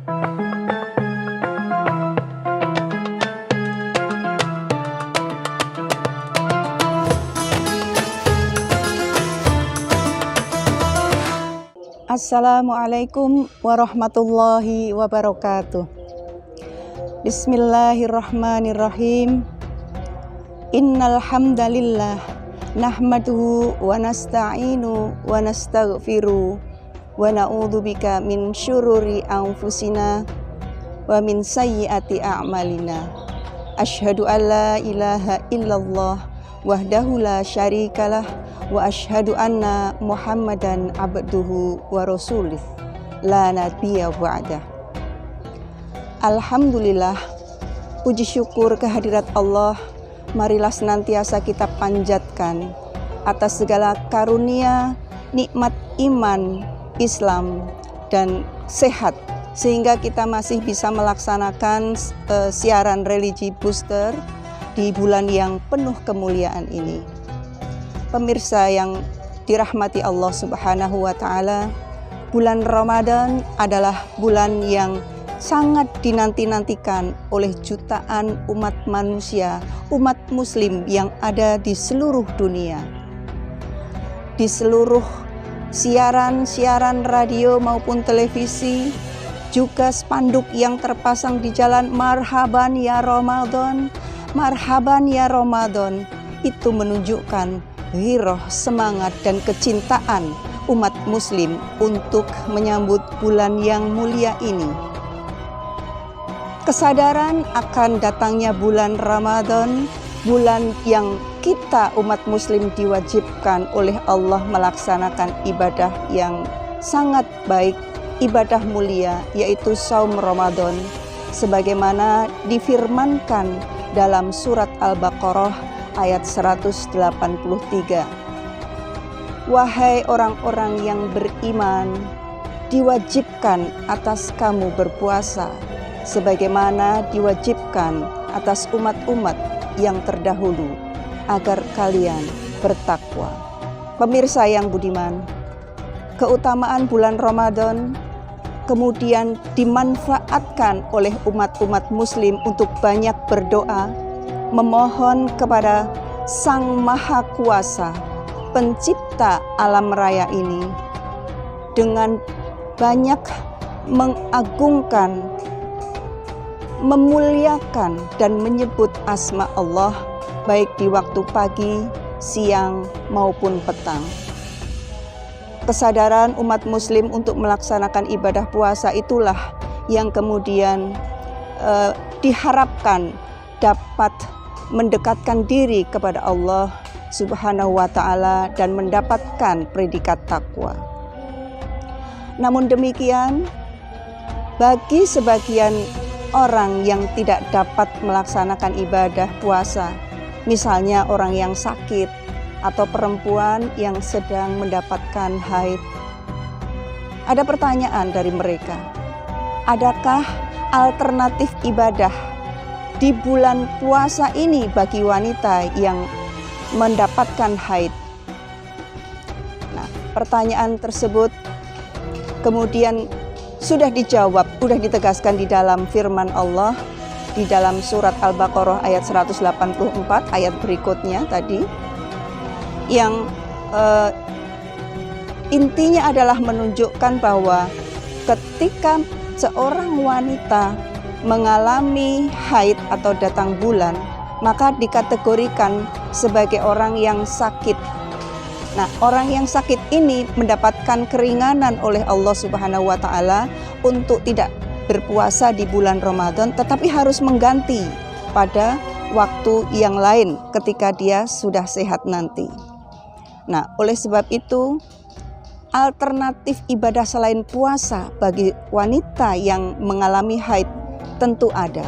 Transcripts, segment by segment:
Assalamualaikum warahmatullahi wabarakatuh. Bismillahirrahmanirrahim. Innal hamdalillah nahmaduhu wa nasta'inu wa nastaghfiru wa na'udzubika min syururi anfusina wa min sayyiati a'malina. Asyhadu an la ilaha illallah wahdahu la syarikalah wa asyhadu anna Muhammadan abduhu wa rasulih la nabiyya ba'dah. Alhamdulillah, puji syukur kehadirat Allah marilah senantiasa kita panjatkan atas segala karunia, nikmat iman, Islam dan sehat, sehingga kita masih bisa melaksanakan siaran religi booster di bulan yang penuh kemuliaan ini. Pemirsa yang dirahmati Allah Subhanahu wa Ta'ala, bulan Ramadan adalah bulan yang sangat dinanti-nantikan oleh jutaan umat manusia, umat muslim yang ada di seluruh dunia. Di seluruh siaran radio maupun televisi, juga spanduk yang terpasang di jalan marhaban ya Ramadan, marhaban ya Ramadan, itu menunjukkan ghiroh, semangat dan kecintaan umat muslim untuk menyambut bulan yang mulia ini. Kesadaran akan datangnya bulan Ramadan, bulan yang kita umat muslim diwajibkan oleh Allah melaksanakan ibadah yang sangat baik, ibadah mulia, yaitu saum Ramadan, sebagaimana difirmankan dalam surat Al-Baqarah ayat 183. Wahai orang-orang yang beriman, diwajibkan atas kamu berpuasa sebagaimana diwajibkan atas umat-umat yang terdahulu, agar kalian bertakwa. Pemirsa yang budiman, keutamaan bulan Ramadan kemudian dimanfaatkan oleh umat-umat muslim untuk banyak berdoa, memohon kepada Sang Maha Kuasa, pencipta alam raya ini, dengan banyak mengagungkan, memuliakan dan menyebut asma Allah baik di waktu pagi, siang maupun petang. Kesadaran umat muslim untuk melaksanakan ibadah puasa itulah yang kemudian diharapkan dapat mendekatkan diri kepada Allah Subhanahu wa Ta'ala dan mendapatkan predikat takwa. Namun demikian, bagi sebagian orang yang tidak dapat melaksanakan ibadah puasa, misalnya orang yang sakit atau perempuan yang sedang mendapatkan haid, ada pertanyaan dari mereka, adakah alternatif ibadah di bulan puasa ini bagi wanita yang mendapatkan haid? Nah, pertanyaan tersebut kemudian sudah dijawab, sudah ditegaskan di dalam firman Allah di dalam surat Al-Baqarah ayat 184, ayat berikutnya tadi, yang intinya adalah menunjukkan bahwa ketika seorang wanita mengalami haid atau datang bulan, maka dikategorikan sebagai orang yang sakit. Nah, orang yang sakit ini mendapatkan keringanan oleh Allah Subhanahu wa Ta'ala untuk tidak berpuasa di bulan Ramadan, tetapi harus mengganti pada waktu yang lain ketika dia sudah sehat nanti. Nah, oleh sebab itu, alternatif ibadah selain puasa bagi wanita yang mengalami haid tentu ada.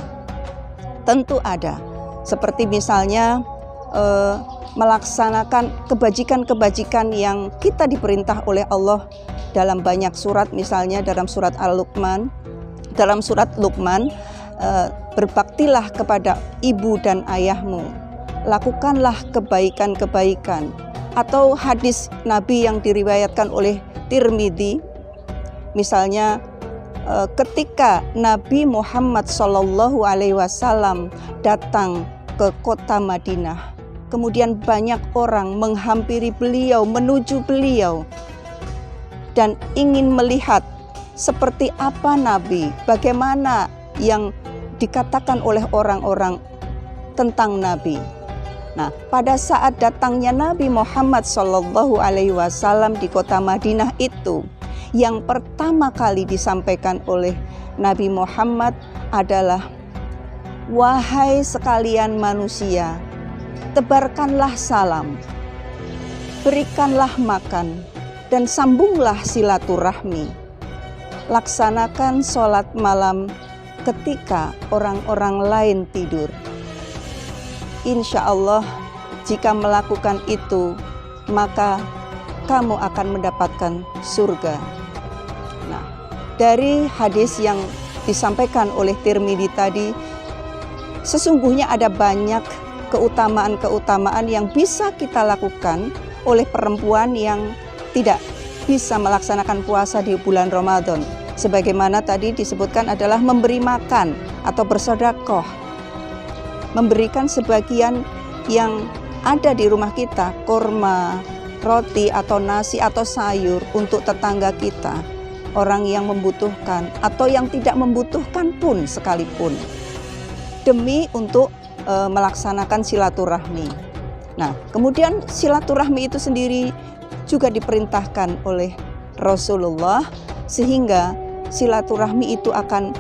Seperti misalnya melaksanakan kebajikan-kebajikan yang kita diperintah oleh Allah dalam banyak surat, misalnya dalam surat Al-Luqman, berbaktilah kepada ibu dan ayahmu, lakukanlah kebaikan-kebaikan. Atau hadis Nabi yang diriwayatkan oleh Tirmidzi, misalnya ketika Nabi Muhammad SAW datang ke kota Madinah, kemudian banyak orang menghampiri beliau, menuju beliau, dan ingin melihat seperti apa Nabi, bagaimana yang dikatakan oleh orang-orang tentang Nabi. Nah, pada saat datangnya Nabi Muhammad SAW di kota Madinah itu, yang pertama kali disampaikan oleh Nabi Muhammad adalah, "Wahai sekalian manusia, tebarkanlah salam, berikanlah makan, dan sambunglah silaturahmi. Laksanakan sholat malam ketika orang-orang lain tidur. Insya Allah, jika melakukan itu, maka kamu akan mendapatkan surga." Nah, dari hadis yang disampaikan oleh Tirmidzi tadi, sesungguhnya ada banyak keutamaan-keutamaan yang bisa kita lakukan oleh perempuan yang tidak bisa melaksanakan puasa di bulan Ramadan. Sebagaimana tadi disebutkan adalah memberi makan atau bersedekah, memberikan sebagian yang ada di rumah kita, kurma, roti atau nasi atau sayur untuk tetangga kita, orang yang membutuhkan atau yang tidak membutuhkan pun sekalipun, demi untuk melaksanakan silaturahmi. Nah, kemudian silaturahmi itu sendiri juga diperintahkan oleh Rasulullah, sehingga silaturahmi itu akan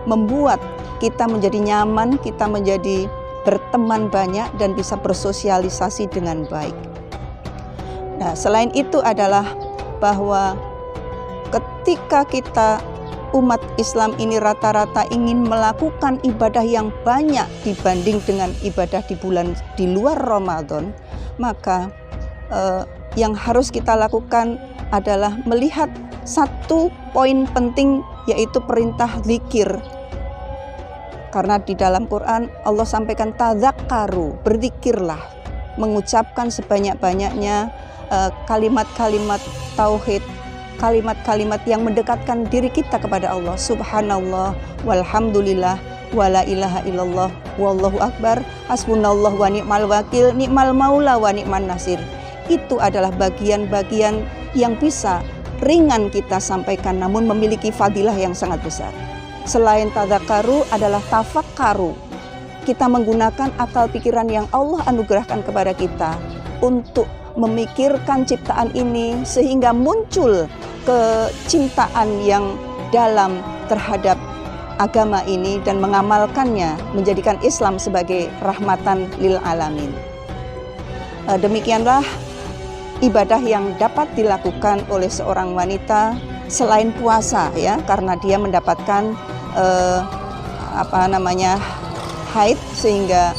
membuat kita menjadi nyaman, kita menjadi berteman banyak dan bisa bersosialisasi dengan baik. Nah, selain itu adalah bahwa ketika kita umat Islam ini rata-rata ingin melakukan ibadah yang banyak dibanding dengan ibadah di luar Ramadan, maka yang harus kita lakukan adalah melihat satu poin penting, yaitu perintah zikir. Karena di dalam Quran Allah sampaikan tadzakkaru, berzikirlah, mengucapkan sebanyak-banyaknya kalimat-kalimat tauhid, kalimat-kalimat yang mendekatkan diri kita kepada Allah. Subhanallah, walhamdulillah, wala ilaha illallah, wallahu akbar, hasbunallah wa ni'mal wakil, ni'mal maula wa ni'man nasir. Itu adalah bagian-bagian yang bisa ringan kita sampaikan, namun memiliki fadilah yang sangat besar. Selain tadzakkaru adalah tafakkaru. Kita menggunakan akal pikiran yang Allah anugerahkan kepada kita untuk memikirkan ciptaan ini, sehingga muncul kecintaan yang dalam terhadap agama ini dan mengamalkannya, menjadikan Islam sebagai rahmatan lil alamin. Demikianlah ibadah yang dapat dilakukan oleh seorang wanita selain puasa, ya, karena dia mendapatkan haid, sehingga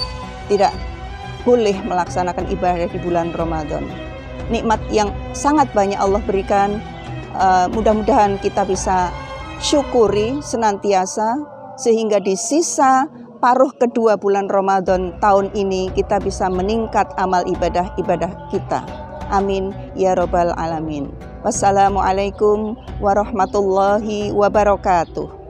tidak boleh melaksanakan ibadah di bulan Ramadan. Nikmat yang sangat banyak Allah berikan, mudah-mudahan kita bisa syukuri senantiasa, sehingga di sisa paruh kedua bulan Ramadan tahun ini kita bisa meningkat amal ibadah-ibadah kita. Amin ya robbal alamin. Wassalamualaikum warahmatullahi wabarakatuh.